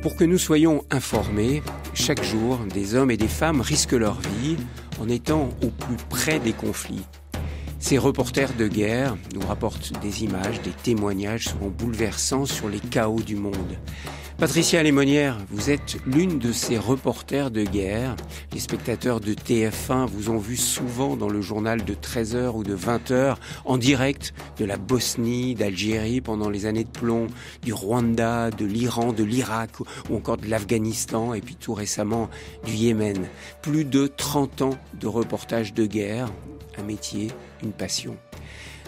Pour que nous soyons informés, chaque jour, des hommes et des femmes risquent leur vie en étant au plus près des conflits. Ces reporters de guerre nous rapportent des images, des témoignages souvent bouleversants sur les chaos du monde. Patricia Lémonière, vous êtes l'une de ces reporters de guerre. Les spectateurs de TF1 vous ont vu souvent dans le journal de 13h ou de 20h, en direct de la Bosnie, d'Algérie pendant les années de plomb, du Rwanda, de l'Iran, de l'Irak ou encore de l'Afghanistan et puis tout récemment du Yémen. Plus de 30 ans de reportage de guerre, un métier, une passion.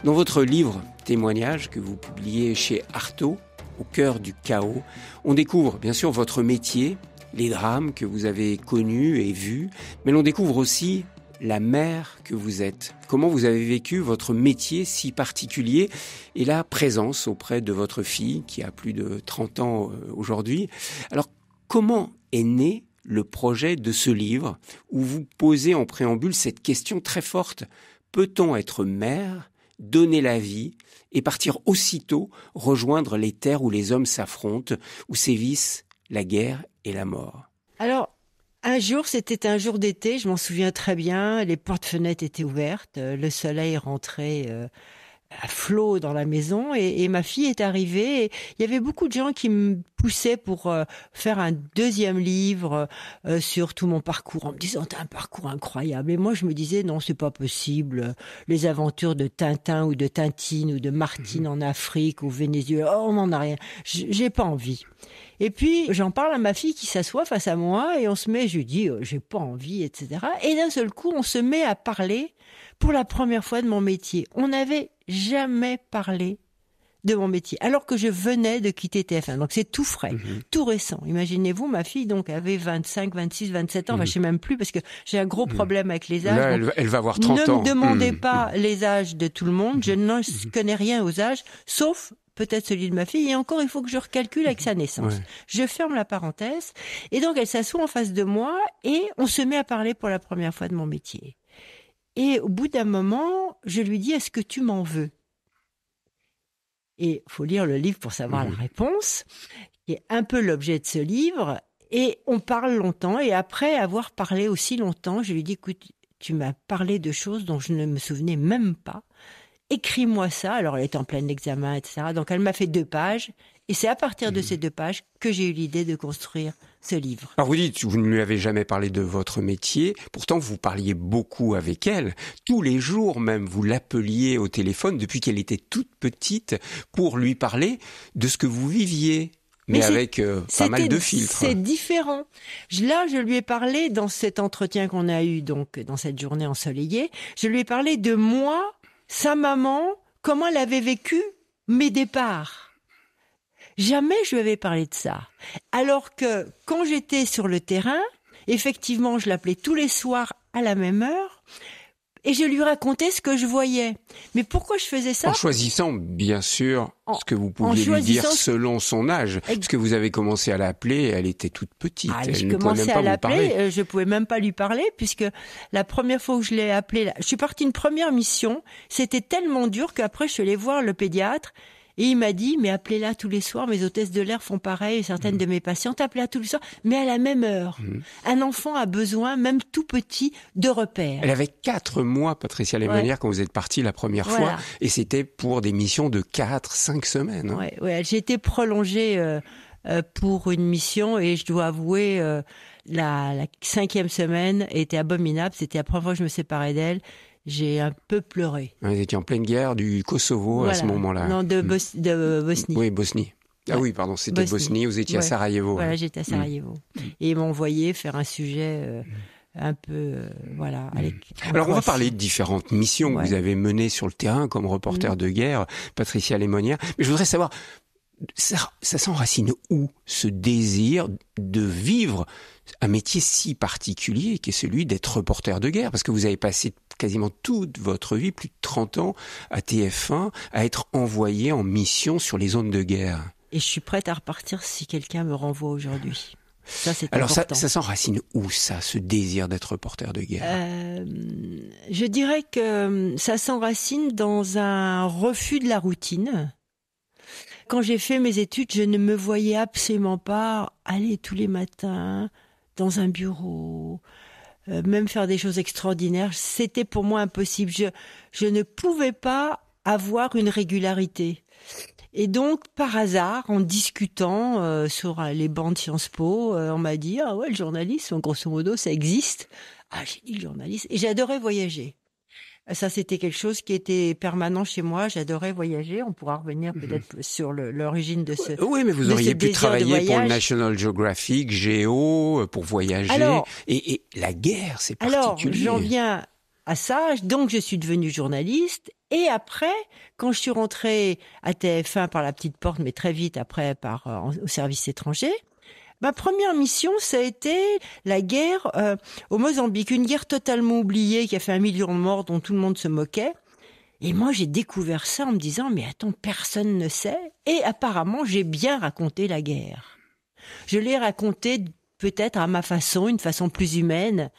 Dans votre livre Témoignages que vous publiez chez Artaud, Au cœur du chaos, on découvre bien sûr votre métier, les drames que vous avez connus et vus, mais l'on découvre aussi la mère que vous êtes. Comment vous avez vécu votre métier si particulier et la présence auprès de votre fille qui a plus de 30 ans aujourd'hui. Alors comment est né le projet de ce livre où vous posez en préambule cette question très forte: peut-on être mère, donner la vie et partir aussitôt rejoindre les terres où les hommes s'affrontent, où sévissent la guerre et la mort? Alors, un jour, c'était un jour d'été, je m'en souviens très bien, les portes-fenêtres étaient ouvertes, le soleil rentrait à flot dans la maison et ma fille est arrivée. Et il y avait beaucoup de gens qui me poussaient pour faire un deuxième livre sur tout mon parcours, en me disant: t'as un parcours incroyable. Et moi je me disais: non, c'est pas possible. Les aventures de Tintin ou de Tintine ou de Martine en Afrique, au Venezuela, on n'en a rien. J'ai pas envie. Et puis j'en parle à ma fille qui s'assoit face à moi et on se met, je lui dis: j'ai pas envie, etc. Et d'un seul coup on se met à parler pour la première fois de mon métier. On n'avait jamais parlé de mon métier, alors que je venais de quitter TF1. Donc c'est tout frais, tout récent. Imaginez-vous, ma fille donc avait 25, 26, 27 ans, enfin, je sais même plus parce que j'ai un gros problème avec les âges. Là, elle va avoir 30 ans. Ne me demandez pas les âges de tout le monde, je ne connais rien aux âges, sauf peut-être celui de ma fille, et encore il faut que je recalcule avec sa naissance. Ouais. Je ferme la parenthèse, et donc elle s'assoit en face de moi, et on se met à parler pour la première fois de mon métier. Et au bout d'un moment, je lui dis: est-ce que tu m'en veux? Et il faut lire le livre pour savoir la réponse, qui est un peu l'objet de ce livre. Et on parle longtemps. Et après avoir parlé aussi longtemps, je lui dis: écoute, tu m'as parlé de choses dont je ne me souvenais même pas. Écris-moi ça. Alors, elle est en plein examen, etc. Donc, elle m'a fait 2 pages. Et c'est à partir de ces 2 pages que j'ai eu l'idée de construire ce livre. Alors vous dites, vous ne lui avez jamais parlé de votre métier, pourtant vous parliez beaucoup avec elle, tous les jours même, vous l'appeliez au téléphone depuis qu'elle était toute petite pour lui parler de ce que vous viviez. Mais avec pas mal de filtres. C'est différent. Là, je lui ai parlé dans cet entretien qu'on a eu, donc dans cette journée ensoleillée, je lui ai parlé de moi, sa maman, comment elle avait vécu mes départs. Jamais je lui avais parlé de ça. Alors que quand j'étais sur le terrain, effectivement, je l'appelais tous les soirs à la même heure et je lui racontais ce que je voyais. Mais pourquoi je faisais ça? En choisissant, bien sûr, ce que vous pouviez lui dire selon son âge. Parce que vous avez commencé à l'appeler, elle était toute petite. Elle ne pouvait même pas vous parler. Je pouvais même pas lui parler puisque la première fois où je l'ai appelée, je suis partie une première mission, c'était tellement dur qu'après je suis allée voir le pédiatre. Et il m'a dit: mais appelez-la tous les soirs, mes hôtesses de l'air font pareil, certaines de mes patientes, appelez-la tous les soirs, mais à la même heure. Un enfant a besoin, même tout petit, de repères. Elle avait 4 mois, Patricia Lémonière, quand vous êtes partie la première fois, et c'était pour des missions de 4-5 semaines. Hein. Ouais, j'ai été prolongée pour une mission, et je dois avouer, la 5e semaine était abominable, c'était la première fois que je me séparais d'elle. J'ai un peu pleuré. Vous étiez en pleine guerre du Kosovo à ce moment-là. Non, de Bosnie. Oui, Bosnie. Ah oui, pardon, c'était Bosnie, vous étiez à Sarajevo. Voilà, j'étais à Sarajevo. Et ils m'ont envoyé faire un sujet un peu, Alors on va parler de différentes missions que vous avez menées sur le terrain comme reporter de guerre, Patricia Lémonière. Mais je voudrais savoir, ça s'enracine où ce désir de vivre un métier si particulier qui est celui d'être reporter de guerre? Parce que vous avez passé quasiment toute votre vie, plus de 30 ans, à TF1, à être envoyé en mission sur les zones de guerre. Et je suis prête à repartir si quelqu'un me renvoie aujourd'hui. Ça, c'est alors important. Ça s'enracine où, ça, ce désir d'être reporter de guerre? Je dirais que ça s'enracine dans un refus de la routine. Quand j'ai fait mes études, je ne me voyais absolument pas aller tous les matins dans un bureau, même faire des choses extraordinaires. C'était pour moi impossible. Je ne pouvais pas avoir une régularité. Et donc, par hasard, en discutant sur les bancs de Sciences Po, on m'a dit « Ah ouais, le journalisme, grosso modo, ça existe. » Ah, j'ai dit le journalisme. Et j'adorais voyager. Ça, c'était quelque chose qui était permanent chez moi. J'adorais voyager. On pourra revenir peut-être sur l'origine de ce Oui, mais vous auriez pu travailler pour le National Geographic, Géo, pour voyager. Alors, et la guerre, c'est particulier. Alors, j'en viens à ça. Donc, je suis devenue journaliste. Et après, quand je suis rentrée à TF1 par la petite porte, mais très vite après au service étranger, ma première mission, ça a été la guerre au Mozambique, une guerre totalement oubliée qui a fait 1 million de morts dont tout le monde se moquait. Et moi, j'ai découvert ça en me disant, mais attends, personne ne sait. Et apparemment, j'ai bien raconté la guerre. Je l'ai racontée peut-être à ma façon, une façon plus humaine.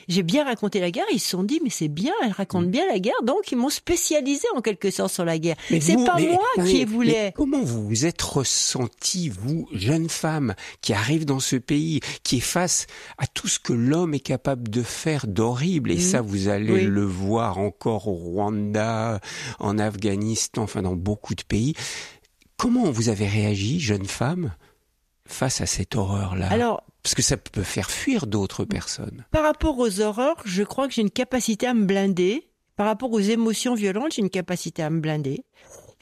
J'ai bien raconté la guerre, ils se sont dit, mais c'est bien, elle raconte bien la guerre, donc ils m'ont spécialisé en quelque sorte sur la guerre. C'est pas moi qui voulais. Mais comment vous vous êtes ressentie, vous, jeune femme, qui arrive dans ce pays, qui est face à tout ce que l'homme est capable de faire d'horrible, et ça, vous allez le voir encore au Rwanda, en Afghanistan, enfin dans beaucoup de pays. Comment vous avez réagi, jeune femme, face à cette horreur-là? Alors, parce que ça peut faire fuir d'autres personnes. Par rapport aux horreurs, je crois que j'ai une capacité à me blinder. Par rapport aux émotions violentes, j'ai une capacité à me blinder.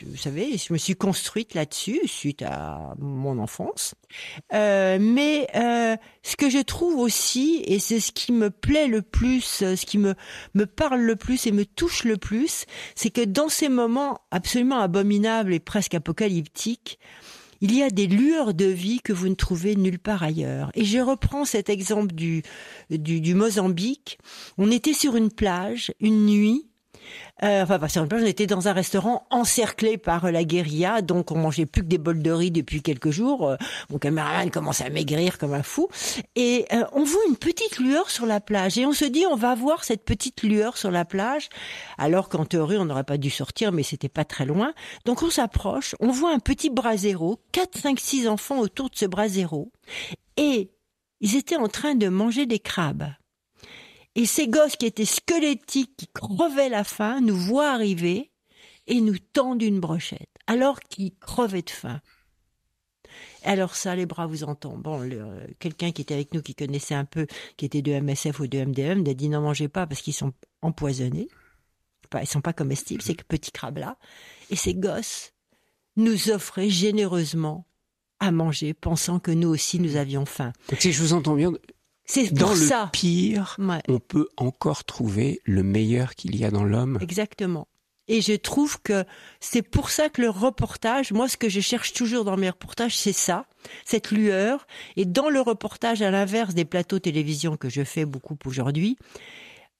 Vous savez, je me suis construite là-dessus suite à mon enfance. Mais ce que je trouve aussi, et c'est ce qui me plaît le plus, ce qui me parle le plus et me touche le plus, c'est que dans ces moments absolument abominables et presque apocalyptiques, il y a des lueurs de vie que vous ne trouvez nulle part ailleurs. Et je reprends cet exemple du Mozambique. On était sur une plage, une nuit. Enfin, pas sur une plage, on était dans un restaurant encerclé par la guérilla, donc on mangeait plus que des bols de riz depuis quelques jours. Mon caméraman commence à maigrir comme un fou. Et on voit une petite lueur sur la plage. Et on se dit, on va voir cette petite lueur sur la plage, alors qu'en théorie, on n'aurait pas dû sortir, mais c'était pas très loin. Donc on s'approche, on voit un petit brasero, 4, 5, 6 enfants autour de ce brasero. Et ils étaient en train de manger des crabes. Et ces gosses qui étaient squelettiques, qui crevaient la faim, nous voient arriver et nous tendent une brochette, alors qu'ils crevaient de faim. Alors ça, les bras vous en tombent. Bon, quelqu'un qui était avec nous, qui connaissait un peu, qui était de MSF ou de MDM, a dit « n'en mangez pas parce qu'ils sont empoisonnés. Ils sont pas comestibles, ces petits crabes-là. » Et ces gosses nous offraient généreusement à manger, pensant que nous aussi, nous avions faim. Si je vous entends bien... C'est dans pour le ça. Pire, on peut encore trouver le meilleur qu'il y a dans l'homme. Exactement. Et je trouve que c'est pour ça que le reportage, moi ce que je cherche toujours dans mes reportages, c'est ça, cette lueur. Et dans le reportage, à l'inverse des plateaux télévision que je fais beaucoup aujourd'hui,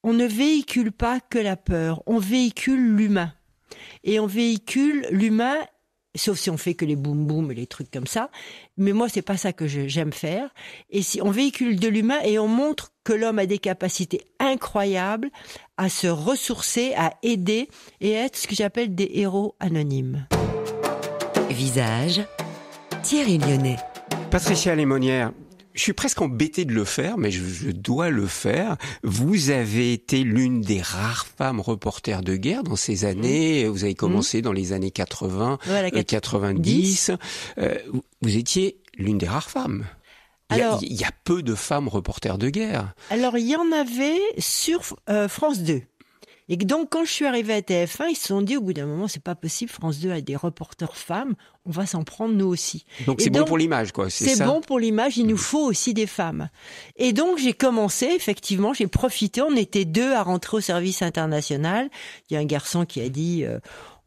on ne véhicule pas que la peur, on véhicule l'humain. Et on véhicule l'humain, sauf si on fait que les boum boum et les trucs comme ça. Mais moi, c'est pas ça que j'aime faire. Et si on véhicule de l'humain et on montre que l'homme a des capacités incroyables à se ressourcer, à aider et à être ce que j'appelle des héros anonymes. Visage, Thierry Lyonnais. Patricia Lémonière, je suis presque embêté de le faire, mais je dois le faire. Vous avez été l'une des rares femmes reporters de guerre dans ces années. Vous avez commencé dans les années 80, voilà, 90. Vous étiez l'une des rares femmes. Il y a peu de femmes reporters de guerre. Alors, il y en avait sur France 2. Et donc, quand je suis arrivée à TF1, ils se sont dit, au bout d'un moment, c'est pas possible, France 2 a des reporters femmes, on va s'en prendre nous aussi. Donc, c'est bon pour l'image, quoi. C'est bon pour l'image, il nous faut aussi des femmes. Et donc, j'ai commencé, effectivement, j'ai profité, on était 2 à rentrer au service international. Il y a un garçon qui a dit,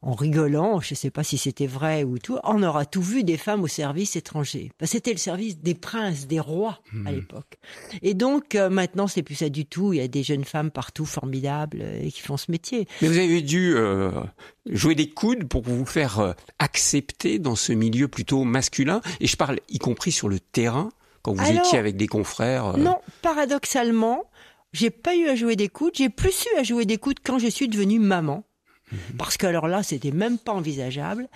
en rigolant, je ne sais pas si c'était vrai ou tout, on aura tout vu des femmes au service étranger. C'était le service des princes, des rois à l'époque. Et donc maintenant c'est plus ça du tout. Il y a des jeunes femmes partout formidables qui font ce métier. Mais vous avez dû jouer des coudes pour vous faire accepter dans ce milieu plutôt masculin. Et je parle y compris sur le terrain quand vous étiez avec des confrères. Non, paradoxalement, j'ai pas eu à jouer des coudes. J'ai plus eu à jouer des coudes quand je suis devenue maman. Parce que alors là, c'était même pas envisageable.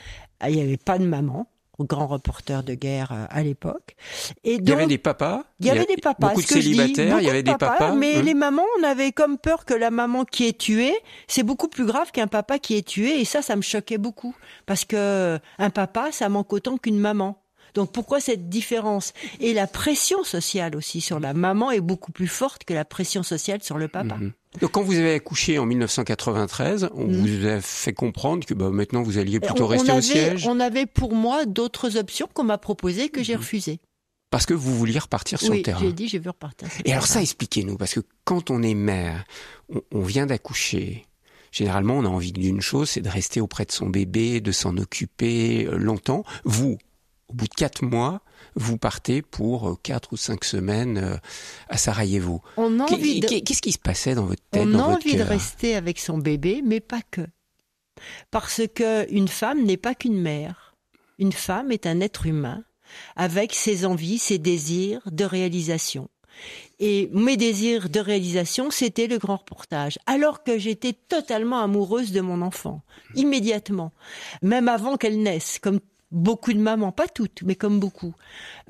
Il n'y avait pas de maman. grand reporter de guerre à l'époque. Et donc, il y avait des papas. Il y avait des papas. Beaucoup de célibataires. Il y avait des papas. Mais les mamans, on avait comme peur que la maman qui est tuée, c'est beaucoup plus grave qu'un papa qui est tué. Et ça me choquait beaucoup. Parce que un papa, ça manque autant qu'une maman. Donc pourquoi cette différence? Et la pression sociale aussi sur la maman est beaucoup plus forte que la pression sociale sur le papa. Donc quand vous avez accouché en 1993, on vous a fait comprendre que maintenant vous alliez plutôt rester au siège. On avait pour moi d'autres options qu'on m'a proposées que j'ai refusées. Parce que vous vouliez repartir sur le terrain. Oui, j'ai dit je veux repartir sur le terrain. Et alors ça, expliquez-nous, parce que quand on est mère, on vient d'accoucher. Généralement, on a envie d'une chose, c'est de rester auprès de son bébé, de s'en occuper longtemps. Vous, au bout de 4 mois, vous partez pour 4 ou 5 semaines à Sarajevo. Qu'est-ce qui se passait dans votre tête, dans votre cœur? On a envie de rester avec son bébé, mais pas que. Parce que une femme n'est pas qu'une mère. Une femme est un être humain avec ses envies, ses désirs de réalisation. Et mes désirs de réalisation, c'était le grand reportage. Alors que j'étais totalement amoureuse de mon enfant, immédiatement. Même avant qu'elle naisse, comme beaucoup de mamans, pas toutes, mais comme beaucoup.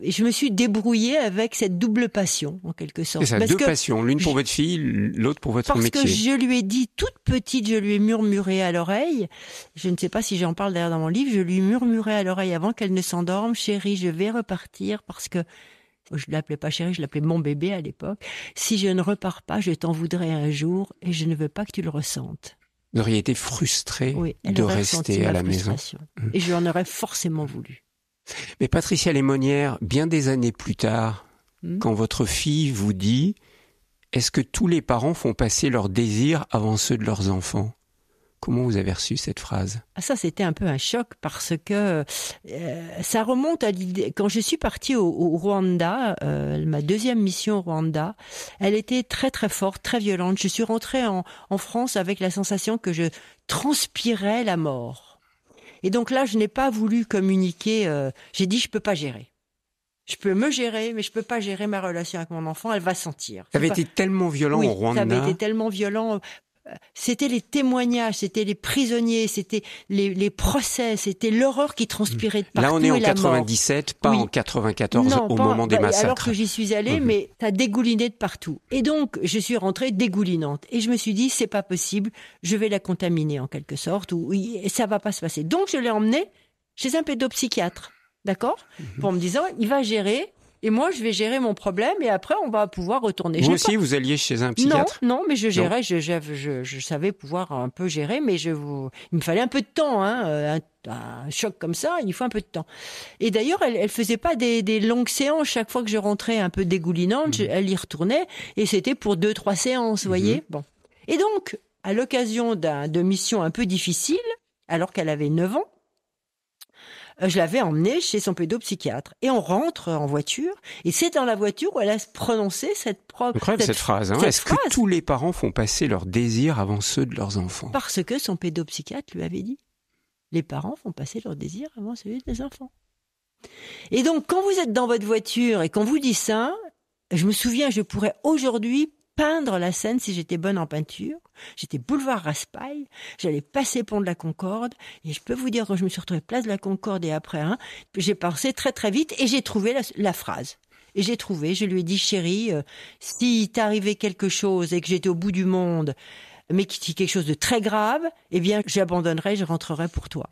Et je me suis débrouillée avec cette double passion, en quelque sorte. C'est ça, deux passions, l'une pour votre fille, l'autre pour votre métier. Parce que je lui ai dit, toute petite, je lui ai murmuré à l'oreille, je ne sais pas si j'en parle d'ailleurs dans mon livre, je lui murmurais à l'oreille avant qu'elle ne s'endorme, chérie, je vais repartir parce que, je l'appelais pas chérie, je l'appelais mon bébé à l'époque, si je ne repars pas, je t'en voudrais un jour et je ne veux pas que tu le ressentes. Vous auriez été frustrée de rester à la maison. Et je en aurais forcément voulu. Mais Patricia Lémonnière, bien des années plus tard, quand votre fille vous dit « Est-ce que tous les parents font passer leurs désirs avant ceux de leurs enfants ?» Comment vous avez reçu cette phrase? Ça, c'était un peu un choc parce que ça remonte à l'idée. Quand je suis partie au Rwanda, ma deuxième mission au Rwanda, elle était très très forte, très violente. Je suis rentrée en France avec la sensation que je transpirais la mort. Et donc là, je n'ai pas voulu communiquer. J'ai dit, je peux pas gérer. Je peux me gérer, mais je peux pas gérer ma relation avec mon enfant. Elle va sentir. Ça avait été tellement violent au Rwanda. Ça avait été tellement violent. C'était les témoignages, c'était les prisonniers, c'était les procès, c'était l'horreur qui transpirait de partout. Là, on est en et la 97, pas en 94, au moment des massacres. Alors que j'y suis allée, mais ça dégoulinait de partout. Et donc, je suis rentrée dégoulinante. Et je me suis dit, c'est pas possible, je vais la contaminer en quelque sorte, ou ça va pas se passer. Donc, je l'ai emmenée chez un pédopsychiatre, d'accord? Pour me disant, il va gérer. Et moi, je vais gérer mon problème et après, on va pouvoir retourner. Vous aussi, vous alliez chez un psychiatre? Non, mais je gérais, je savais pouvoir un peu gérer, mais il me fallait un peu de temps, un choc comme ça, il faut un peu de temps. Et d'ailleurs, elle faisait pas des longues séances. Chaque fois que je rentrais un peu dégoulinante, elle y retournait et c'était pour 2-3 séances, vous voyez? Bon. Et donc, à l'occasion de missions un peu difficiles, alors qu'elle avait 9 ans, je l'avais emmenée chez son pédopsychiatre. Et on rentre en voiture, et c'est dans la voiture où elle a prononcé cette phrase. Est-ce que tous les parents font passer leurs désirs avant ceux de leurs enfants? Parce que son pédopsychiatre lui avait dit. Les parents font passer leurs désirs avant celui des enfants. Et donc, quand vous êtes dans votre voiture et qu'on vous dit ça, je me souviens, je pourrais aujourd'hui peindre la scène si j'étais bonne en peinture. J'étais boulevard Raspail, j'allais passer pont de la Concorde, et je peux vous dire, quand je me suis retrouvée place de la Concorde et après, j'ai pensé très très vite et j'ai trouvé la phrase. Et je lui ai dit, chérie, si t'arrivait quelque chose et que j'étais au bout du monde, mais qu'il y ait quelque chose de très grave, eh bien, j'abandonnerai, je rentrerai pour toi.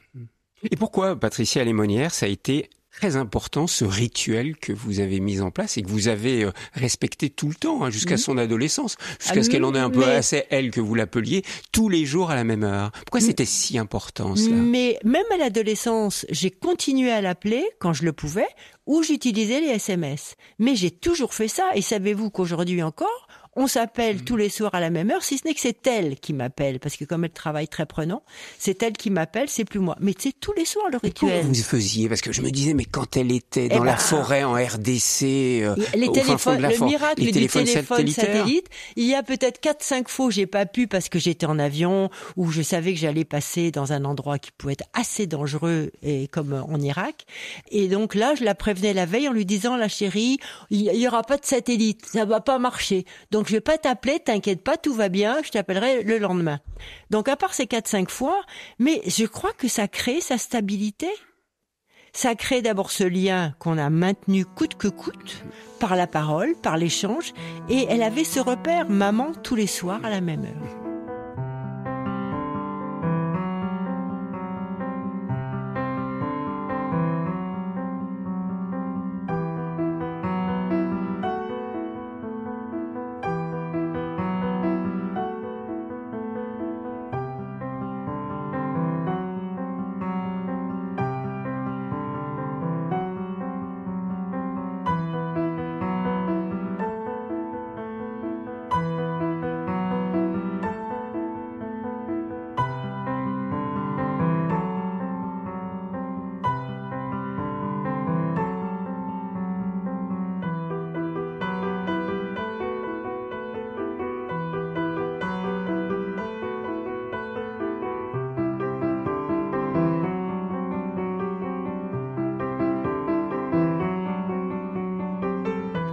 Et pourquoi, Patricia Lémonnière, ça a été très important, ce rituel que vous avez mis en place et que vous avez respecté tout le temps, jusqu'à son adolescence, jusqu'à ce qu'elle en ait un peu assez, elle, que vous l'appeliez, tous les jours à la même heure. Pourquoi c'était si important, cela? Mais même à l'adolescence, j'ai continué à l'appeler quand je le pouvais, ou j'utilisais les SMS. Mais j'ai toujours fait ça, et savez-vous qu'aujourd'hui encore, on s'appelle tous les soirs à la même heure, si ce n'est que c'est elle qui m'appelle, parce que comme elle travaille très prenant, c'est elle qui m'appelle, c'est plus moi. Mais c'est tous les soirs le rituel. Comment vous faisiez? Parce que je me disais, mais quand elle était dans la forêt en RDC, le miracle des téléphones satellites, il y a peut-être 4-5 fois où j'ai pas pu parce que j'étais en avion, ou je savais que j'allais passer dans un endroit qui pouvait être assez dangereux, et comme en Irak. Et donc là, je la prévenais la veille en lui disant, la chérie, il y aura pas de satellite, ça va pas marcher. Donc, je vais pas t'appeler, t'inquiète pas, tout va bien, je t'appellerai le lendemain. Donc, à part ces 4-5 fois, mais je crois que ça crée sa stabilité. Ça a créé d'abord ce lien qu'on a maintenu coûte que coûte, par la parole, par l'échange, et elle avait ce repère, maman, tous les soirs à la même heure.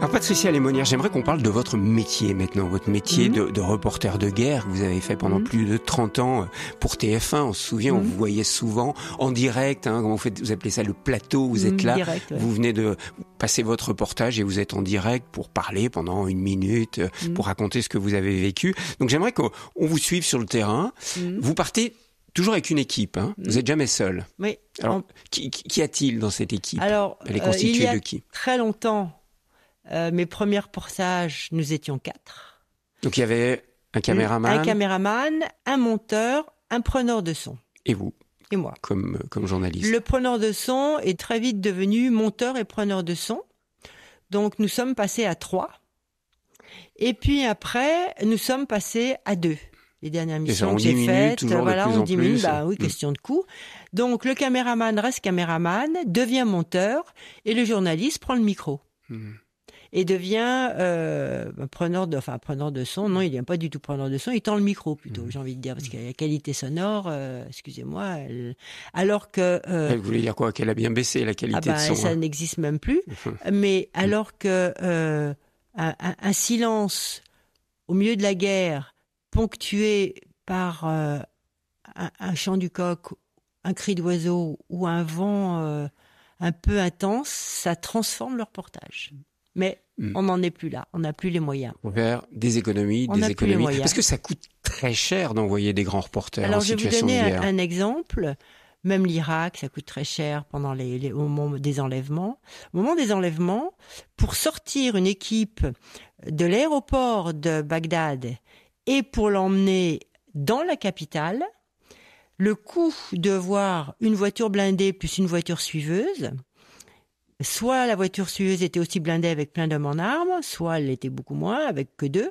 Alors Patricia Lémonnière, j'aimerais qu'on parle de votre métier maintenant, votre métier de reporter de guerre que vous avez fait pendant plus de 30 ans pour TF1. On se souvient, on vous voyait souvent en direct, comment vous appelez ça, le plateau, vous êtes là, direct, ouais. Vous venez de passer votre reportage et vous êtes en direct pour parler pendant 1 minute, pour raconter ce que vous avez vécu. Donc j'aimerais qu'on vous suive sur le terrain. Vous partez toujours avec une équipe, vous n'êtes jamais seul. Oui. Alors, qui a-t-il dans cette équipe? Alors, elle est constituée il y a de qui? très longtemps, mes premiers reportages, nous étions 4. Donc il y avait un caméraman, un monteur, un preneur de son. Et vous? Et moi. Comme journaliste. Le preneur de son est très vite devenu monteur et preneur de son. Donc nous sommes passés à 3. Et puis après, nous sommes passés à 2. Les dernières missions que j'ai faites, on diminue, question de coût. Donc le caméraman reste caméraman, devient monteur, et le journaliste prend le micro. Et devient preneur de son. Non, il n'est pas du tout preneur de son, il tend le micro plutôt, j'ai envie de dire, parce que la qualité sonore, excusez-moi, alors que... Elle voulait dire quoi? Qu'elle a bien baissé la qualité de son. Ça n'existe même plus. Mais alors que un silence au milieu de la guerre, ponctué par un chant du coq, un cri d'oiseau ou un vent un peu intense, ça transforme le reportage. Mais on n'en est plus là, on n'a plus les moyens. Vers des économies, parce que ça coûte très cher d'envoyer des grands reporters en situation de guerre. Alors je vais vous donner un exemple. Même l'Irak, ça coûte très cher pendant au moment des enlèvements. Au moment des enlèvements, pour sortir une équipe de l'aéroport de Bagdad et pour l'emmener dans la capitale, le coût de voir une voiture blindée plus une voiture suiveuse, soit la voiture suiveuse était aussi blindée avec plein d'hommes en armes, soit elle était beaucoup moins, avec que 2,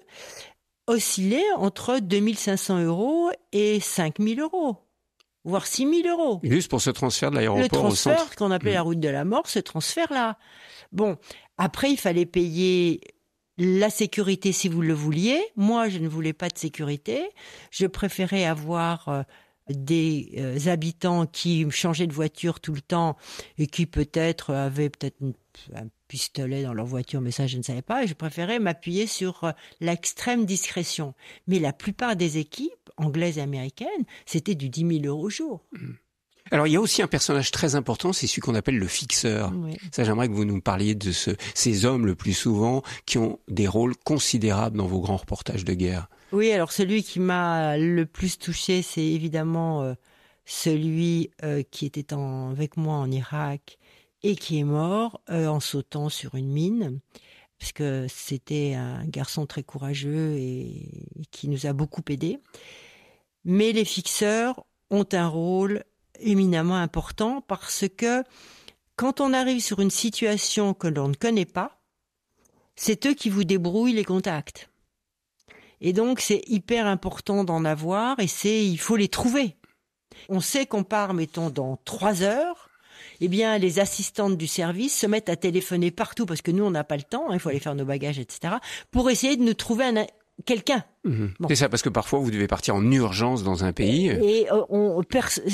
oscillait entre 2 500 € et 5 000 €, voire 6 000 €. Juste pour ce transfert de l'aéroport au centre. Le transfert qu'on appelait la route de la mort, ce transfert-là. Bon, après, il fallait payer la sécurité si vous le vouliez. Moi, je ne voulais pas de sécurité. Je préférais avoir des habitants qui changeaient de voiture tout le temps et qui peut-être avaient un pistolet dans leur voiture, mais ça je ne savais pas, et je préférais m'appuyer sur l'extrême discrétion. Mais la plupart des équipes, anglaises et américaines, c'était du 10 000 € au jour. Alors il y a aussi un personnage très important, c'est celui qu'on appelle le fixeur. Oui. Ça, j'aimerais que vous nous parliez de ces hommes le plus souvent qui ont des rôles considérables dans vos grands reportages de guerre. Oui, alors celui qui m'a le plus touché, c'est évidemment celui qui était avec moi en Irak et qui est mort en sautant sur une mine, parce que c'était un garçon très courageux et qui nous a beaucoup aidés. Mais les fixeurs ont un rôle éminemment important parce que quand on arrive sur une situation que l'on ne connaît pas, c'est eux qui vous débrouillent les contacts. Et donc, c'est hyper important d'en avoir et il faut les trouver. On sait qu'on part, mettons, dans 3 heures. Eh bien, les assistantes du service se mettent à téléphoner partout parce que nous, on n'a pas le temps, il faut aller faire nos bagages, etc., pour essayer de nous trouver quelqu'un. Bon. C'est ça, parce que parfois vous devez partir en urgence dans un pays. Et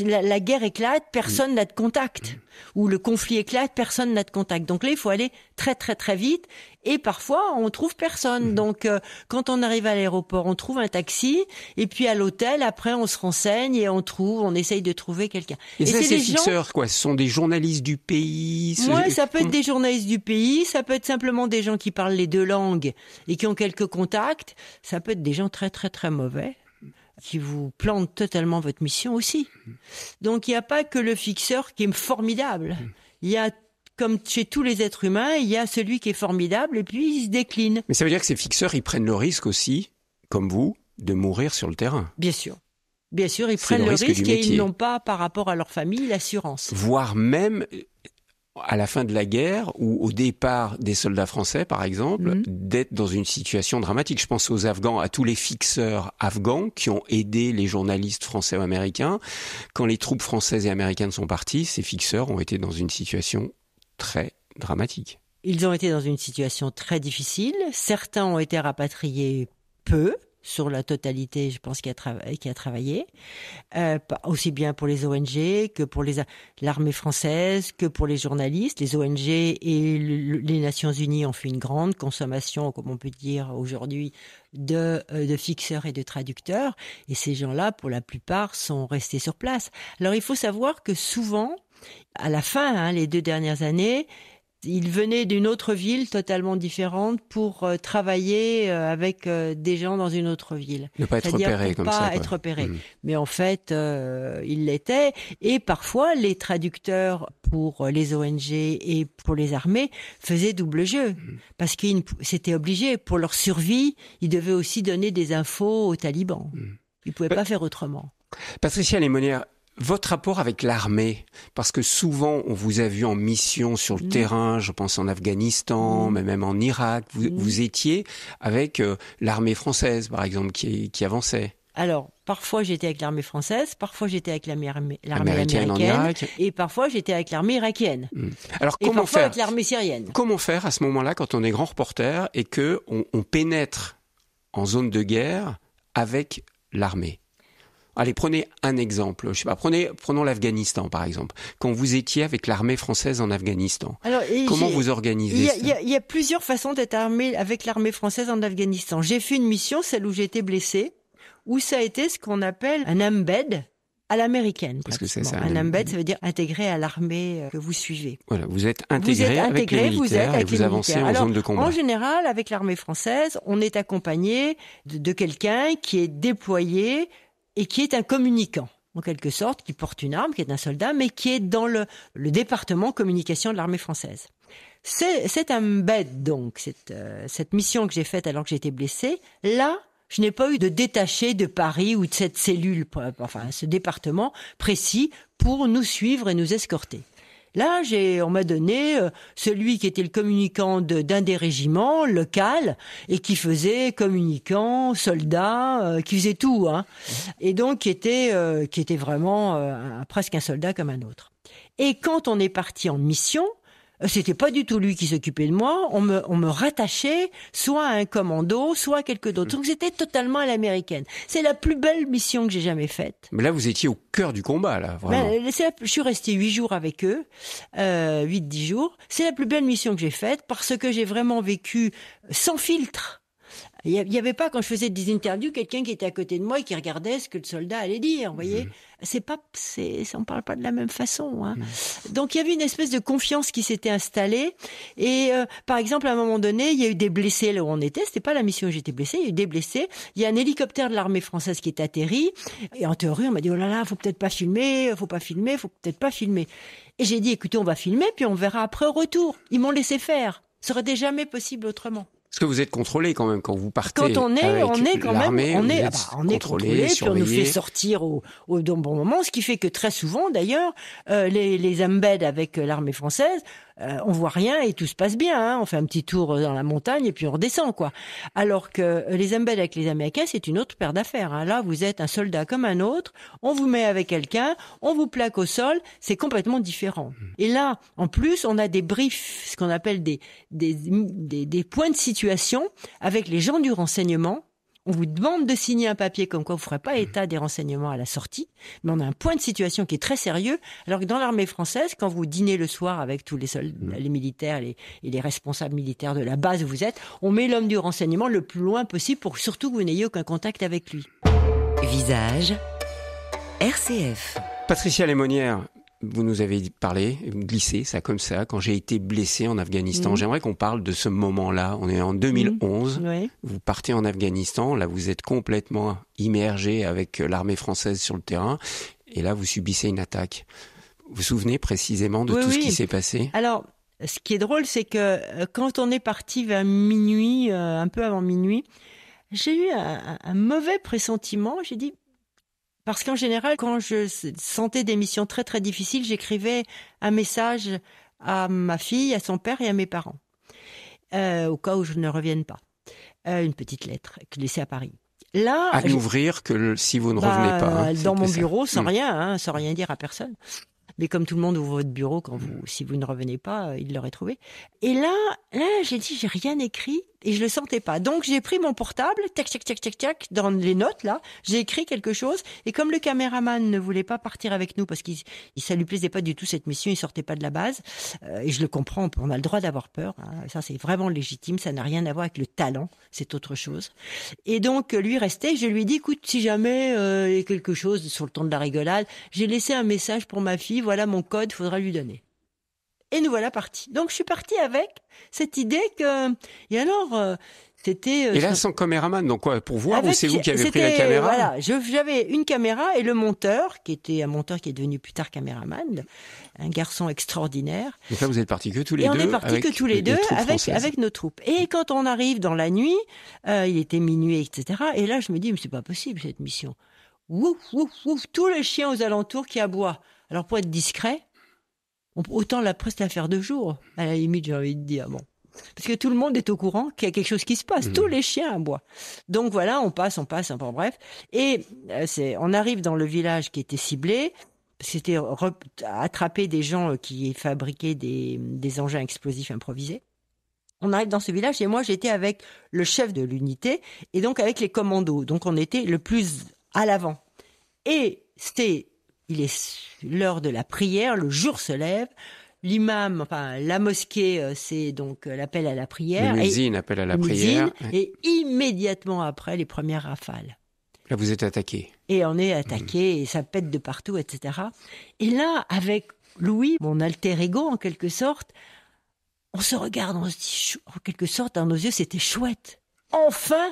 la guerre éclate, personne n'a de contact. Ou le conflit éclate, personne n'a de contact. Donc là, il faut aller très très très vite. Et parfois, on trouve personne. Donc, quand on arrive à l'aéroport, on trouve un taxi. Et puis à l'hôtel, après, on se renseigne et on essaye de trouver quelqu'un. Et ça, c'est ces des gens... fixeurs, quoi? Ce sont des journalistes du pays? Ouais, ça peut être des journalistes du pays, ça peut être simplement des gens qui parlent les deux langues et qui ont quelques contacts. Ça peut être des gens très très très mauvais qui vous plantent totalement votre mission aussi. Donc il n'y a pas que le fixeur qui est formidable. Il y a, comme chez tous les êtres humains, il y a celui qui est formidable et puis il se décline. Mais ça veut dire que ces fixeurs, ils prennent le risque aussi, comme vous, de mourir sur le terrain. Bien sûr. Bien sûr, ils prennent le risque et ils n'ont pas, par rapport à leur famille, l'assurance. Voire même, à la fin de la guerre, ou au départ des soldats français, par exemple, d'être dans une situation dramatique. Je pense aux Afghans, à tous les fixeurs afghans qui ont aidé les journalistes français ou américains. Quand les troupes françaises et américaines sont parties, ces fixeurs ont été dans une situation très dramatique. Ils ont été dans une situation très difficile. Certains ont été rapatriés peu, sur la totalité, je pense, qui a travaillé, aussi bien pour les ONG que pour l'armée française, que pour les journalistes. Les ONG et les Nations Unies ont fait une grande consommation, comme on peut dire aujourd'hui, de fixeurs et de traducteurs. Et ces gens-là, pour la plupart, sont restés sur place. Alors, il faut savoir que souvent, à la fin, les 2 dernières années, ils venaient d'une autre ville totalement différente pour travailler avec des gens dans une autre ville. Ne pas être repéré comme ça. Ne pas être repéré. Mais en fait, ils l'étaient. Et parfois, les traducteurs pour les ONG et pour les armées faisaient double jeu. Parce qu'ils c'était obligé. Pour leur survie, ils devaient aussi donner des infos aux talibans. Ils ne pouvaient pas faire autrement. Patricia Lémonière, votre rapport avec l'armée, parce que souvent on vous a vu en mission sur le terrain, je pense en Afghanistan, mais même en Irak, vous étiez avec l'armée française par exemple qui avançait. Alors, parfois j'étais avec l'armée française, parfois j'étais avec l'armée américaine en Irak. Et parfois j'étais avec l'armée irakienne. Alors et comment parfois faire avec l'armée syrienne. Comment faire à ce moment-là quand on est grand reporter et que on pénètre en zone de guerre avec l'armée? Allez, prenez un exemple. Je sais pas, prenons l'Afghanistan, par exemple. Quand vous étiez avec l'armée française en Afghanistan, alors, comment vous organisez ça? Il y a plusieurs façons d'être armé avec l'armée française en Afghanistan. J'ai fait une mission, celle où j'ai été blessée, où ça a été ce qu'on appelle un embed à l'américaine. Parce que c'est ça. Un embed, ça veut dire intégré à l'armée que vous suivez. Voilà, vous êtes intégré avec les militaires et vous avancez en zone de combat. En général, avec l'armée française, on est accompagné de quelqu'un qui est déployé et qui est un communicant, en quelque sorte, qui porte une arme, qui est un soldat, mais qui est dans le département communication de l'armée française. C'est un embed, donc, cette mission que j'ai faite alors que j'étais blessée. Là, je n'ai pas eu de détaché de Paris ou de cette cellule, enfin, ce département précis pour nous suivre et nous escorter. Là, on m'a donné celui qui était le communicant d'un des régiments local et qui faisait communicant, soldat, qui faisait tout, hein. Et donc qui était vraiment presque un soldat comme un autre. Et quand on est parti en mission, c'était pas du tout lui qui s'occupait de moi. On me rattachait soit à un commando, soit à quelque d'autre. Donc c'était totalement à l'américaine. C'est la plus belle mission que j'ai jamais faite. Mais là, vous étiez au cœur du combat, là, vraiment. Je suis restée 8 jours avec eux, 8-10 jours. C'est la plus belle mission que j'ai faite parce que j'ai vraiment vécu sans filtre. Il y avait pas, quand je faisais des interviews, quelqu'un qui était à côté de moi et qui regardait ce que le soldat allait dire, vous voyez. On parle pas de la même façon, hein. Donc il y avait une espèce de confiance qui s'était installée et par exemple à un moment donné, il y a eu des blessés là où on était, c'était pas la mission où j'étais blessée, il y a eu des blessés, il y a un hélicoptère de l'armée française qui est atterri et en théorie, on m'a dit oh là là, faut peut-être pas filmer, faut peut-être pas filmer. Et j'ai dit écoutez, on va filmer puis on verra après au retour. Ils m'ont laissé faire. Ça aurait été jamais possible autrement. Parce que vous êtes contrôlé quand même quand vous partez. Quand on est contrôlé, puis on nous fait sortir au bon moment, ce qui fait que très souvent d'ailleurs les embeds avec l'armée française, on voit rien et tout se passe bien, hein. On fait un petit tour dans la montagne et puis on redescend, quoi. Alors que les embeds avec les Américains, c'est une autre paire d'affaires, hein. Là, vous êtes un soldat comme un autre, on vous met avec quelqu'un, on vous plaque au sol, c'est complètement différent. Et là, en plus, on a des briefs, ce qu'on appelle des points de situation avec les gens du renseignement, On vous demande de signer un papier comme quoi vous ne ferez pas état des renseignements à la sortie, mais on a un point de situation qui est très sérieux, alors que dans l'armée française, quand vous dînez le soir avec tous les soldats, les militaires et les responsables militaires de la base où vous êtes, on met l'homme du renseignement le plus loin possible pour surtout que vous n'ayez aucun contact avec lui. Visage RCF. Patricia Lémonière, vous nous avez parlé, glissé ça comme ça, quand j'ai été blessé en Afghanistan. J'aimerais qu'on parle de ce moment-là. On est en 2011. Oui. Vous partez en Afghanistan. Là, vous êtes complètement immergé avec l'armée française sur le terrain. Et là, vous subissez une attaque. Vous vous souvenez précisément de tout ce qui s'est passé ? Alors, ce qui est drôle, c'est que quand on est parti vers minuit, un peu avant minuit, j'ai eu un mauvais pressentiment. J'ai dit... Parce qu'en général, quand je sentais des missions très très difficiles, j'écrivais un message à ma fille, à son père et à mes parents, au cas où je ne revienne pas. Une petite lettre que je laissais à Paris. Là, à n'ouvrir que si vous ne revenez pas. Dans mon bureau, sans rien, sans rien dire à personne. Mais comme tout le monde ouvre votre bureau si vous ne revenez pas, il l'aurait trouvé. Et là, j'ai dit, j'ai rien écrit et je le sentais pas. Donc j'ai pris mon portable, tac, tac, tac, tac, tac, dans les notes là, j'ai écrit quelque chose. Et comme le caméraman ne voulait pas partir avec nous parce qu'il ça lui plaisait pas du tout cette mission, il sortait pas de la base. Et je le comprends, on a le droit d'avoir peur. Hein, ça c'est vraiment légitime, ça n'a rien à voir avec le talent, c'est autre chose. Et donc lui restait, je lui ai dit, écoute, si jamais il y a quelque chose sur le ton de la rigolade, j'ai laissé un message pour ma fille. Voilà mon code, faudra lui donner. Et nous voilà partis. Donc je suis partie avec cette idée que... Et alors, c'était... Et là, sans caméraman, donc quoi, pour voir, ou c'est vous qui avez pris la caméra ? Voilà, j'avais une caméra et le monteur, qui était un monteur qui est devenu plus tard caméraman, un garçon extraordinaire. Donc là, vous êtes partis que tous les deux ? Et on est partis que tous les deux avec nos troupes. Et quand on arrive dans la nuit, il était minuit, etc. Et là, je me dis, mais c'est pas possible cette mission. Ouf, ouf, ouf, tous les chiens aux alentours qui aboient. Alors pour être discret, autant la presse l'affaire de jour. À la limite, j'ai envie de dire, bon. Parce que tout le monde est au courant qu'il y a quelque chose qui se passe. Tous les chiens aboient. Donc voilà, on passe, enfin bref. Et on arrive dans le village qui était ciblé. C'était attraper des gens qui fabriquaient des engins explosifs improvisés. On arrive dans ce village et moi, j'étais avec le chef de l'unité et donc avec les commandos. Donc on était le plus à l'avant. Et il est l'heure de la prière, le jour se lève, l'imam, enfin la mosquée, c'est donc l'appel à la prière. Le muezzin appelle à la prière. Et immédiatement après, les premières rafales. Là, vous êtes attaqué. Et on est attaqué, et ça pète de partout, etc. Et là, avec Louis, mon alter ego en quelque sorte, on se regarde, on se dit, en quelque sorte, dans nos yeux, c'était chouette. Enfin,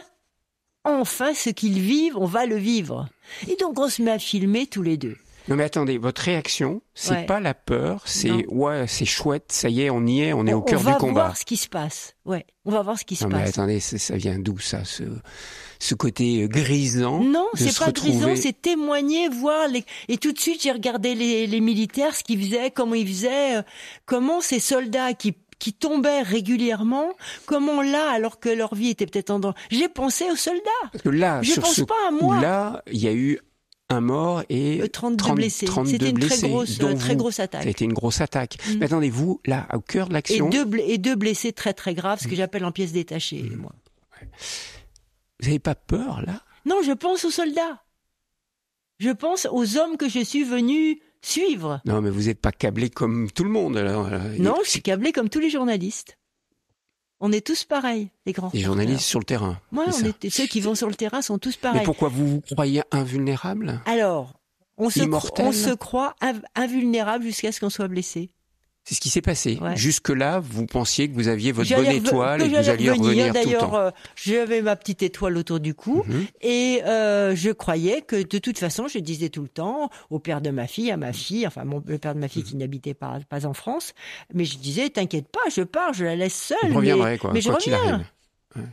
ce qu'ils vivent, on va le vivre. Et donc, on se met à filmer tous les deux. Non mais attendez, votre réaction, c'est pas la peur, c'est ouais, c'est chouette, ça y est, on y est, on est au cœur du combat. On va voir ce qui se passe. Ouais, on va voir ce qui se passe. Non mais attendez, ça vient d'où ça, ce côté grisant? Non, c'est pas grisant, c'est témoigner, voir et tout de suite j'ai regardé les militaires, ce qu'ils faisaient, comment ils faisaient, comment ces soldats qui tombaient régulièrement, comment là, alors que leur vie était peut-être en danger. J'ai pensé aux soldats. Parce que là, je pense pas à moi. Là, il y a eu un mort et 32 blessés. C'était une très grosse attaque. C'était une grosse attaque. Mais attendez, vous, là, au cœur de l'action... Et deux blessés très très graves, ce que j'appelle en pièces détachées, moi. Vous n'avez pas peur, là ? Non, je pense aux soldats. Je pense aux hommes que je suis venu suivre. Non, mais vous n'êtes pas câblé comme tout le monde, alors. Non, je suis câblé comme tous les journalistes. On est tous pareils, les grands. Les journalistes sur le terrain. Moi, ceux qui vont sur le terrain sont tous pareils. Mais pourquoi vous croyez invulnérable ? Alors, on se croit invulnérable jusqu'à ce qu'on soit blessé. C'est ce qui s'est passé. Ouais. Jusque-là, vous pensiez que vous aviez votre bonne étoile et que vous alliez revenir tout le temps. D'ailleurs, j'avais ma petite étoile autour du cou et je croyais que de toute façon, je disais tout le temps au père de ma fille, à ma fille, enfin le père de ma fille qui n'habitait pas en France, mais je disais, t'inquiète pas, je pars, je la laisse seule. Je reviendrai, quoi je qu'il reviens. arrive. Ouais.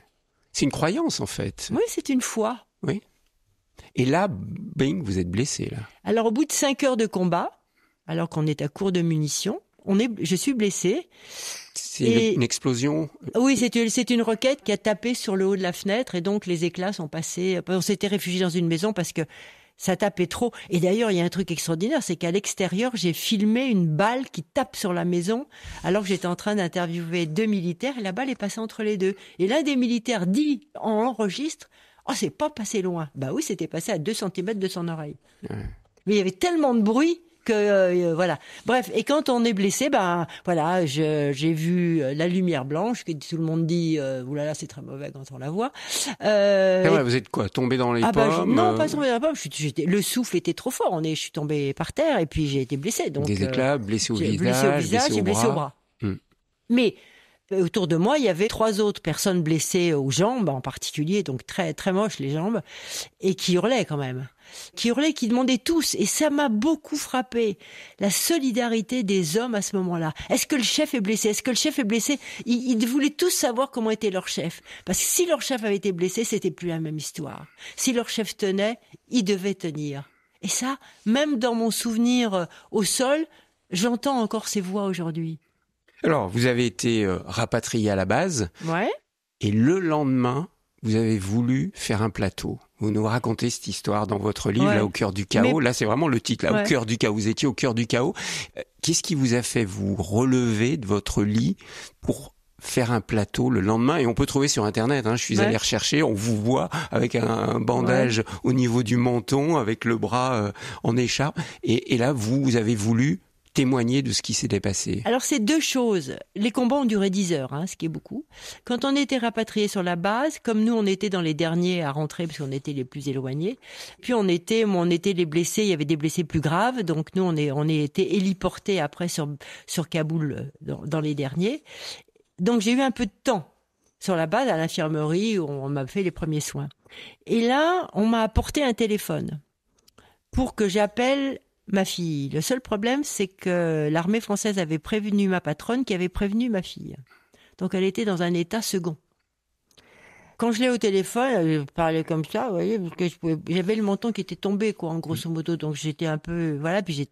C'est une croyance, en fait. Oui, c'est une foi. Oui. Et là, bing, vous êtes blessé, là. Alors, au bout de 5 heures de combat, alors qu'on est à court de munitions, je suis blessée. C'est une explosion. Oui, c'est une roquette qui a tapé sur le haut de la fenêtre et donc les éclats sont passés. On s'était réfugié dans une maison parce que ça tapait trop. Et d'ailleurs, il y a un truc extraordinaire, c'est qu'à l'extérieur, j'ai filmé une balle qui tape sur la maison alors que j'étais en train d'interviewer 2 militaires et la balle est passée entre les deux. Et l'un des militaires dit en enregistre: Oh, c'est pas passé loin. Bah oui, c'était passé à 2 cm de son oreille. Ouais. Mais il y avait tellement de bruit que voilà. Bref, et quand on est blessé, ben voilà, j'ai vu la lumière blanche, que tout le monde dit oulala, c'est très mauvais quand on la voit. C'est vrai, vous êtes quoi, tombé dans les pommes? Non, pas tombé dans les pommes. Le souffle était trop fort. Je suis tombé par terre et puis j'ai été blessé. Donc des éclats, blessé au j'ai visage, blessé au bras. Mais autour de moi, il y avait 3 autres personnes blessées aux jambes, en particulier, donc très très moches les jambes, et qui hurlaient quand même. Qui demandaient tous, et ça m'a beaucoup frappé, la solidarité des hommes à ce moment-là. Est-ce que le chef est blessé? Ils voulaient tous savoir comment était leur chef. Parce que si leur chef avait été blessé, c'était plus la même histoire. Si leur chef tenait, il devait tenir. Et ça, même dans mon souvenir au sol, j'entends encore ces voix aujourd'hui. Alors, vous avez été rapatrié à la base. Ouais. Et le lendemain, vous avez voulu faire un plateau. Vous nous racontez cette histoire dans votre livre, là, au cœur du chaos. Là, c'est vraiment le titre, là, au cœur du chaos. Vous étiez au cœur du chaos. Qu'est-ce qui vous a fait vous relever de votre lit pour faire un plateau le lendemain? Et on peut trouver sur Internet, je suis allé rechercher, on vous voit avec un bandage au niveau du menton, avec le bras en écharpe. Et là, vous avez voulu témoigner de ce qui s'était passé. Alors, c'est 2 choses. Les combats ont duré 10 heures, ce qui est beaucoup. Quand on était rapatriés sur la base, comme nous, on était dans les derniers à rentrer parce qu'on était les plus éloignés. Puis on était les blessés, il y avait des blessés plus graves. Donc nous, on est été héliportés après sur Kaboul dans les derniers. Donc j'ai eu un peu de temps sur la base à l'infirmerie où on m'a fait les premiers soins. Et là, on m'a apporté un téléphone pour que j'appelle ma fille. Le seul problème, c'est que l'armée française avait prévenu ma patronne qui avait prévenu ma fille. Donc elle était dans un état second. Quand je l'ai au téléphone, elle parlait comme ça, vous voyez, parce que j'avais le menton qui était tombé, en grosso modo. Donc j'étais un peu, puis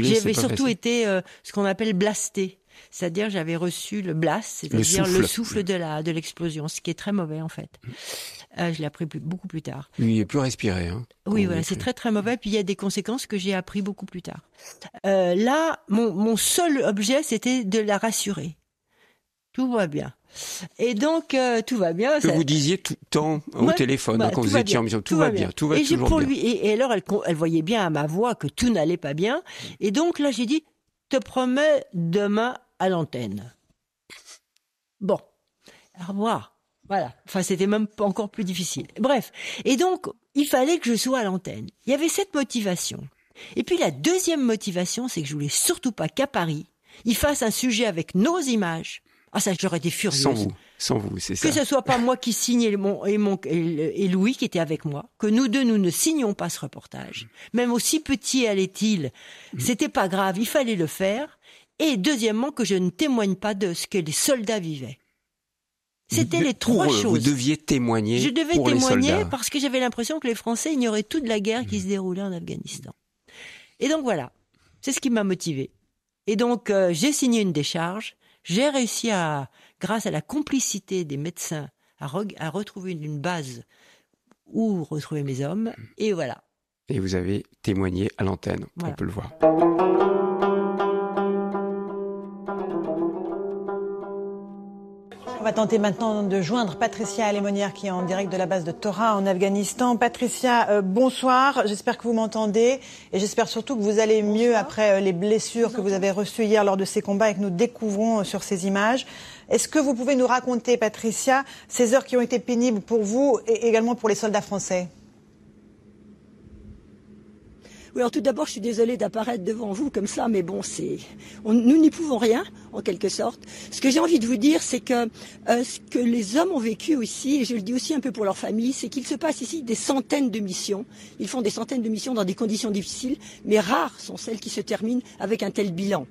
j'avais surtout été ce qu'on appelle blasté. C'est-à-dire, j'avais reçu le blast, c'est-à-dire le souffle de l'explosion, ce qui est très mauvais, en fait. Je l'ai appris beaucoup plus tard. Il ne plus respirer. Oui, voilà, c'est très très mauvais. Puis il y a des conséquences que j'ai appris beaucoup plus tard. Là, mon seul objet, c'était de la rassurer. Tout va bien. Et donc, tout va bien. Que vous disiez tout le temps au téléphone, quand vous étiez en mission, tout va bien, tout va toujours bien. Et alors, elle voyait bien à ma voix que tout n'allait pas bien. Et donc là, j'ai dit, te promets demain à l'antenne. Bon, au revoir. Voilà. Enfin, c'était même encore plus difficile. Bref. Et donc, il fallait que je sois à l'antenne. Il y avait cette motivation. Et puis, la deuxième motivation, c'est que je voulais surtout pas qu'à Paris, ils fassent un sujet avec nos images. Ah, ça, j'aurais été furieuse. Sans vous, c'est ça. Que ce soit pas moi qui signe et Louis qui était avec moi, que nous deux, nous ne signions pas ce reportage. Même aussi petit allait-il, c'était pas grave, il fallait le faire. Et deuxièmement, que je ne témoigne pas de ce que les soldats vivaient. C'était les 3 choses. Vous deviez témoigner. Je devais pour témoigner les soldats. parce que j'avais l'impression que les Français ignoraient toute la guerre qui se déroulait en Afghanistan. Et donc voilà, c'est ce qui m'a motivée. Et donc j'ai signé une décharge. J'ai réussi grâce à la complicité des médecins, à retrouver une base où retrouver mes hommes. Et voilà. Et vous avez témoigné à l'antenne, on peut le voir. On va tenter maintenant de joindre Patricia Alémonière qui est en direct de la base de Tora en Afghanistan. Patricia, bonsoir, j'espère que vous m'entendez et j'espère surtout que vous allez mieux après les blessures que vous avez reçues hier lors de ces combats et que nous découvrons sur ces images. Est-ce que vous pouvez nous raconter, Patricia, ces heures qui ont été pénibles pour vous et également pour les soldats français ? Oui, alors tout d'abord, je suis désolée d'apparaître devant vous comme ça, mais bon, nous n'y pouvons rien, en quelque sorte. Ce que j'ai envie de vous dire, c'est que ce que les hommes ont vécu aussi, et je le dis aussi un peu pour leur famille, c'est qu'il se passe ici des centaines de missions. Ils font des centaines de missions dans des conditions difficiles, mais rares sont celles qui se terminent avec un tel bilan.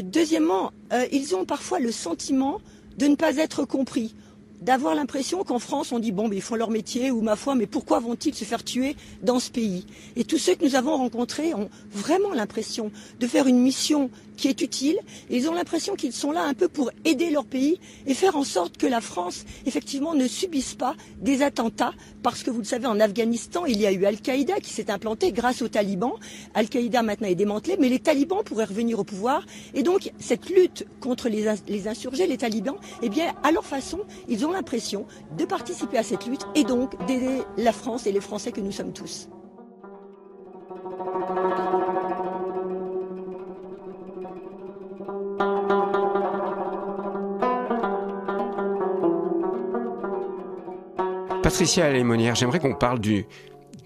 Deuxièmement, ils ont parfois le sentiment de ne pas être compris. D'avoir l'impression qu'en France, on dit, bon, mais ils font leur métier, ou ma foi, mais pourquoi vont-ils se faire tuer dans ce pays? Et tous ceux que nous avons rencontrés ont vraiment l'impression de faire une mission qui est utile. Et ils ont l'impression qu'ils sont là un peu pour aider leur pays et faire en sorte que la France, effectivement, ne subisse pas des attentats. Parce que vous le savez, en Afghanistan, il y a eu Al-Qaïda qui s'est implanté grâce aux talibans. Al-Qaïda maintenant est démantelé, mais les talibans pourraient revenir au pouvoir. Et donc, cette lutte contre les insurgés, les talibans, eh bien, à leur façon, ils ont l'impression de participer à cette lutte et donc d'aider la France et les Français que nous sommes tous. Patricia Lémonière, j'aimerais qu'on parle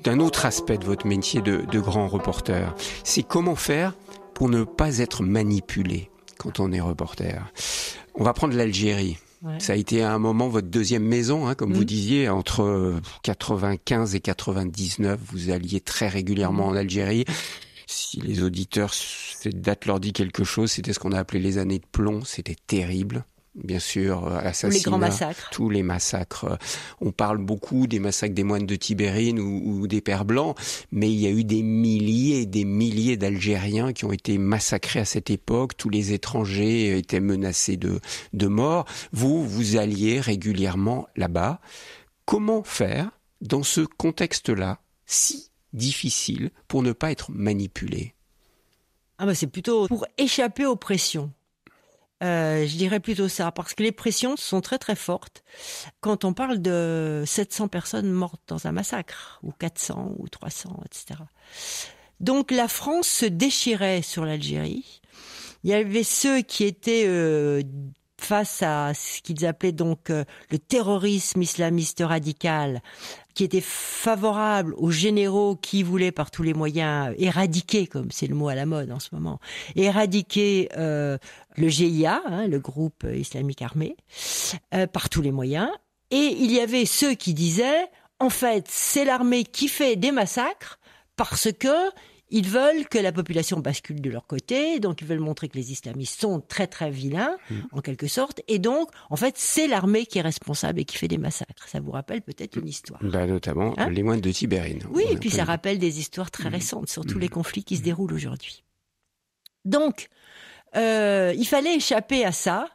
d'un autre aspect de votre métier de grand reporter. C'est comment faire pour ne pas être manipulé quand on est reporter. On va prendre l'Algérie. Ouais. Ça a été à un moment votre deuxième maison, comme vous disiez, entre 95 et 99, vous alliez très régulièrement en Algérie. Si les auditeurs, cette date leur dit quelque chose, c'était ce qu'on a appelé les années de plomb, c'était terrible. Bien sûr, assassinats, les grands massacres. Tous les massacres. On parle beaucoup des massacres des moines de Tibérine ou des Pères Blancs, mais il y a eu des milliers et des milliers d'Algériens qui ont été massacrés à cette époque. Tous les étrangers étaient menacés de mort. Vous alliez régulièrement là-bas. Comment faire dans ce contexte-là, si difficile, pour ne pas être manipulé? C'est plutôt pour échapper aux pressions. Je dirais plutôt ça, parce que les pressions sont très très fortes quand on parle de 700 personnes mortes dans un massacre, ou 400, ou 300, etc. Donc la France se déchirait sur l'Algérie. Il y avait ceux qui étaient face à ce qu'ils appelaient donc le terrorisme islamiste radical, qui était favorable aux généraux qui voulaient par tous les moyens éradiquer, comme c'est le mot à la mode en ce moment, éradiquer le GIA, le groupe islamique armé, par tous les moyens. Et il y avait ceux qui disaient, en fait, c'est l'armée qui fait des massacres parce que ils veulent que la population bascule de leur côté, donc ils veulent montrer que les islamistes sont très très vilains, en quelque sorte, et donc, en fait, c'est l'armée qui est responsable et qui fait des massacres. Ça vous rappelle peut-être une histoire. Notamment les moines de Tibérine. Oui, et puis ça rappelle des histoires très récentes sur tous les conflits qui se déroulent aujourd'hui. Donc, il fallait échapper à ça.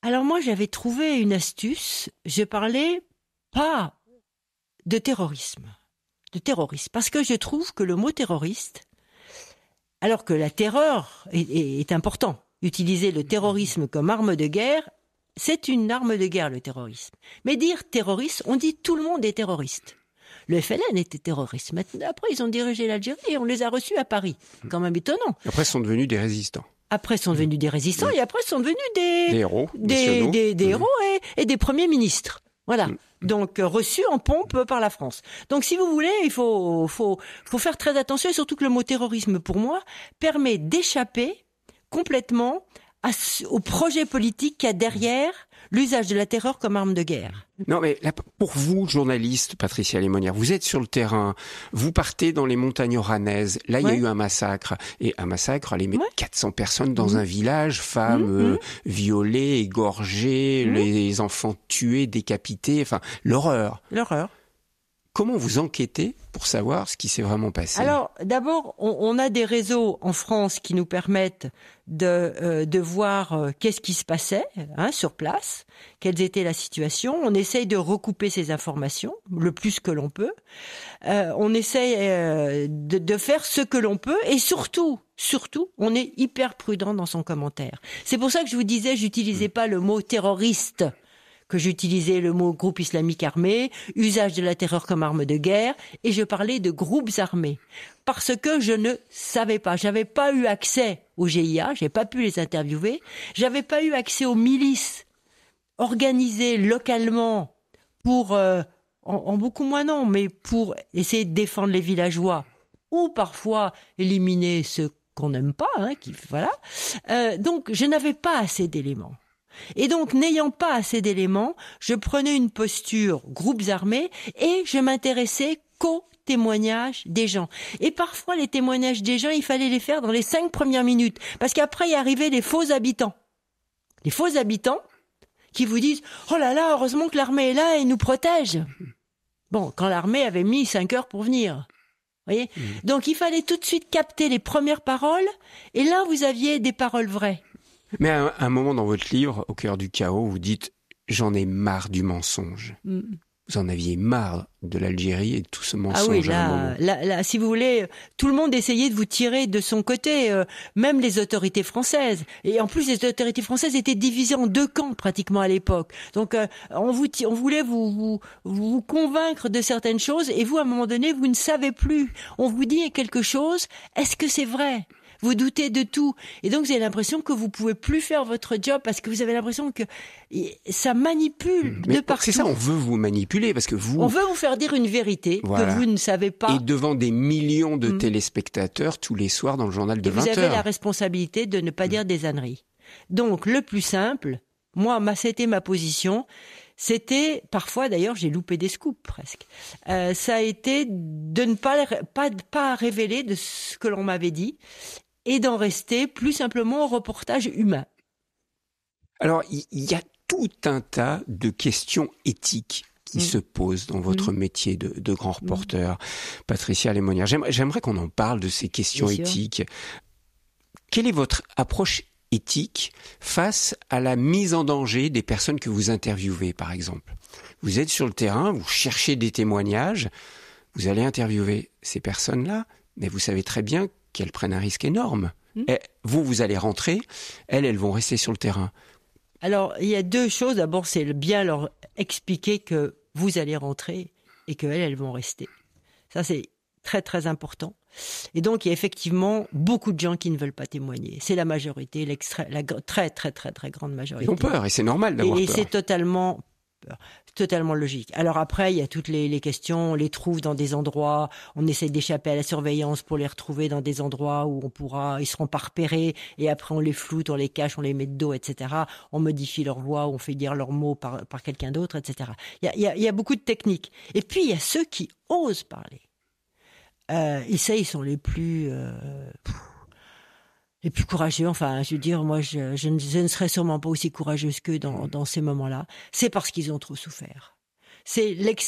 Alors moi, j'avais trouvé une astuce. Je parlais pas de terrorisme. Parce que je trouve que le mot terroriste, alors que la terreur est important, utiliser le terrorisme comme arme de guerre, c'est une arme de guerre, le terrorisme. Mais dire terroriste, on dit tout le monde est terroriste. Le FLN était terroriste. Après, ils ont dirigé l'Algérie et on les a reçus à Paris. Quand même étonnant. Après, ils sont devenus des résistants. Après, ils sont devenus des résistants et après, ils sont devenus des héros, des héros et des premiers ministres. Voilà. Donc, reçu en pompe par la France. Donc, si vous voulez, il faut faire très attention et surtout que le mot terrorisme, pour moi, permet d'échapper complètement au projet politique qu'il y a derrière l'usage de la terreur comme arme de guerre. Non, mais là, pour vous, journaliste, Patricia Lémonière, vous êtes sur le terrain, vous partez dans les montagnes oranaises, là, il y a eu un massacre. Et un massacre, allez mettre 400 personnes dans un village, femmes violées, égorgées, les enfants tués, décapités, enfin, l'horreur. L'horreur. Comment vous enquêtez pour savoir ce qui s'est vraiment passé? Alors, d'abord, on a des réseaux en France qui nous permettent de voir qu'est-ce qui se passait sur place, quelle était la situation. On essaye de recouper ces informations le plus que l'on peut. On essaye de faire ce que l'on peut et surtout, on est hyper prudent dans son commentaire. C'est pour ça que je vous disais, j'utilisais pas le mot terroriste, que j'utilisais le mot groupe islamique armé, usage de la terreur comme arme de guerre, et je parlais de groupes armés. Parce que je ne savais pas, j'avais pas eu accès au GIA, j'ai pas pu les interviewer, j'avais pas eu accès aux milices organisées localement pour, en beaucoup moins non, mais pour essayer de défendre les villageois, ou parfois éliminer ceux qu'on n'aime pas, voilà. Donc je n'avais pas assez d'éléments. Et donc, n'ayant pas assez d'éléments, je prenais une posture groupes armés et je m'intéressais qu'aux témoignages des gens. Et parfois, les témoignages des gens, il fallait les faire dans les 5 premières minutes. Parce qu'après, il arrivait les faux habitants. Les faux habitants qui vous disent « Oh là là, heureusement que l'armée est là et nous protège ». Bon, quand l'armée avait mis 5 heures pour venir. Voyez. Donc il fallait tout de suite capter les premières paroles, et là vous aviez des paroles vraies. Mais à un moment dans votre livre, Au cœur du chaos, vous dites « J'en ai marre du mensonge ». Vous en aviez marre de l'Algérie et de tout ce mensonge. Ah oui, à un moment. là, si vous voulez, tout le monde essayait de vous tirer de son côté, même les autorités françaises. Et en plus, les autorités françaises étaient divisées en deux camps pratiquement à l'époque. Donc, on voulait vous convaincre de certaines choses, et vous, à un moment donné, vous ne savez plus. On vous dit quelque chose, est-ce que c'est vrai ? Vous doutez de tout. Et donc, vous avez l'impression que vous pouvez plus faire votre job parce que vous avez l'impression que ça manipule de partout. C'est ça, on veut vous manipuler parce que vous... On veut vous faire dire une vérité que vous ne savez pas. Et devant des millions de téléspectateurs tous les soirs dans le journal de 20h. Vous avez la responsabilité de ne pas dire des âneries. Donc, le plus simple, moi, c'était ma position. C'était, parfois d'ailleurs, j'ai loupé des scoops presque. Ça a été de ne pas révéler de ce que l'on m'avait dit, et d'en rester plus simplement au reportage humain. Alors, il y a tout un tas de questions éthiques qui se posent dans votre métier de grand reporter, Patricia Lémonière. J'aimerais qu'on en parle de ces questions éthiques. Quelle est votre approche éthique face à la mise en danger des personnes que vous interviewez, par exemple? Vous êtes sur le terrain, vous cherchez des témoignages, vous allez interviewer ces personnes-là, mais vous savez très bien qu'elles prennent un risque énorme. Et vous allez rentrer, elles vont rester sur le terrain. Alors, il y a deux choses. D'abord, c'est bien leur expliquer que vous allez rentrer et qu'elles vont rester. Ça, c'est très, très important. Et donc, il y a effectivement beaucoup de gens qui ne veulent pas témoigner. C'est la majorité, la très, très, très, très grande majorité. Ils ont peur, et c'est normal d'avoir peur. Et c'est totalement logique. Alors après, il y a toutes les questions, on les trouve dans des endroits, on essaie d'échapper à la surveillance pour les retrouver dans des endroits où ils seront pas repérés, et après on les floute, on les cache, on les met de dos, etc. On modifie leur voix, on fait dire leurs mots par quelqu'un d'autre, etc. Il y a beaucoup de techniques. Et puis il y a ceux qui osent parler. Et ça, ils sont les plus courageux. Enfin, je veux dire, moi, je ne serais sûrement pas aussi courageuse qu'eux dans ces moments-là. C'est parce qu'ils ont trop souffert. C'est l'excès